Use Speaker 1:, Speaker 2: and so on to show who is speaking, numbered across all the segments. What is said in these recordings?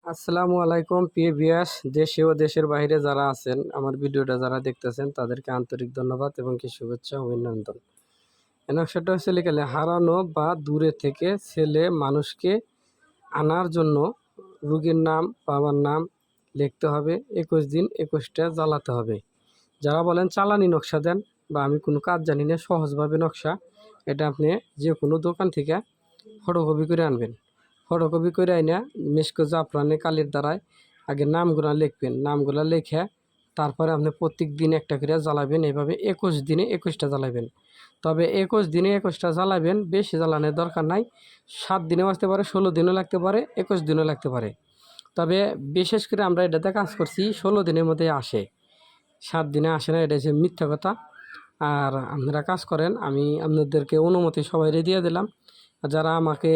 Speaker 1: আসসালামু আলাইকুম প্রিয় ভিউয়ার্স, দেশে ও দেশের বাইরে যারা আছেন আমার ভিডিওটা যারা দেখতেছেন তাদেরকে আন্তরিক ধন্যবাদ এবং কি শুভেচ্ছা ও অভিনন্দন। এই নকশাটা হচ্ছে লিখলে হারানো বা দূরে থেকে ছেলে মানুষকে আনার জন্য রোগীর নাম বাবার নাম লিখতে হবে, 21 দিন 21টা জ্বালাতে হবে। যারা বলেন চালানি নকশা দেন বা আমি কোনো কাজ জানি না সহজভাবে নকশা, এটা আপনি যে কোনো দোকান থেকে ফটোকপি করে আনবেন। ফটোকপি করে আইনা মেশকো জাফরানে কালির দ্বারায় আগে নামগুলা লিখবেন, নামগুলা লিখে তারপরে আপনি প্রত্যেক দিন একটা করে জ্বালাবেন। এভাবে 21 দিনে 21টা জ্বালাবেন। তবে 21 দিনে 21টা জ্বালাবেন, বেশি জ্বালানোর দরকার নাই। 7 দিনেও আসতে পারে, 16 দিনও লাগতে পারে, 21 দিনও লাগতে পারে। তবে বিশেষ করে আমরা এটাতে কাজ করছি 16 দিনের মধ্যে আসে, 7 দিনে আসে না, এটা হচ্ছে মিথ্যা কথা। আর আপনারা কাজ করেন, আমি আপনাদেরকে অনুমতি সবাই দিয়ে দিলাম। আর যারা আমাকে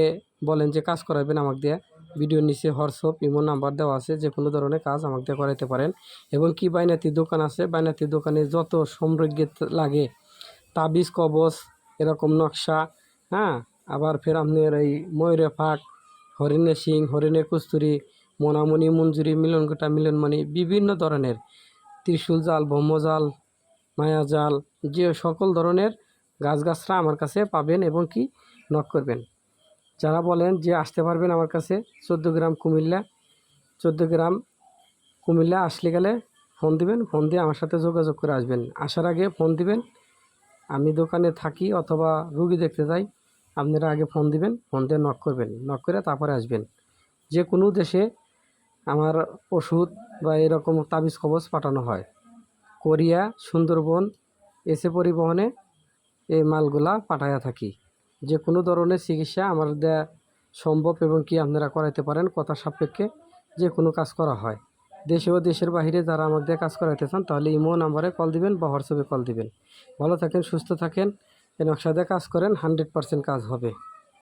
Speaker 1: বলেন যে কাজ করাবেন আমাকে দিয়ে, ভিডিওর নিচে হোয়াটসঅ্যাপ ইমো নাম্বার দেওয়া আছে, যে কোনো ধরনের কাজ আমাকে দিয়ে করাইতে পারেন। এবং কি বাইনাতি দোকান আছে, বাইনাতি দোকানে যত সামগ্রী লাগে, তাবিজ কবচ এরকম নকশা, হ্যাঁ, আবার ফের আপনার এই ময়ূরে ফাঁক, হরিণের শিং, হরিণের কস্তুরি, মোনামণি মঞ্জুরি, মিলনগোটা মিলনমণি, বিভিন্ন ধরনের ত্রিশূল জাল, ব্রহ্মজাল, মায়াজাল, যে সকল ধরনের গাছগাছরা আমার কাছে পাবেন এবং কি নক করবেন। যারা বলেন যে আসতে পারবেন আমার কাছে 14 গ্রাম কুমিল্লা, 14 গ্রাম কুমিল্লা আসলে গেলে ফোন দিবেন, ফোন দিয়ে আমার সাথে যোগাযোগ করে আসবেন। আসার আগে ফোন দিবেন, আমি দোকানে থাকি অথবা রুগী দেখতে যাই, আপনারা আগে ফোন দিবেন, ফোন দিয়ে নক করবেন, নক করে তারপরে আসবেন। যে কোনো দেশে আমার ওষুধ বা এরকম তাবিজ কবচ পাঠানো হয়। কোরিয়া, সুন্দরবন, এসে পরিবহনে এই মালগুলা পাঠাইয়া থাকি। যে কোনো ধরনের চিকিৎসা আমার দেয়া সম্ভব এবং কি আপনারা করাইতে পারেন, কথা সাপেক্ষে যে কোনো কাজ করা হয়। দেশে ও দেশের বাহিরে যারা আমার দিয়ে কাজ করাইতে চান তাহলে ইমো নাম্বারে কল দিবেন বা হোয়াটসঅ্যাপে কল দিবেন। ভালো থাকেন, সুস্থ থাকেন, এই নকশা দিয়ে কাজ করেন, 100% কাজ হবে।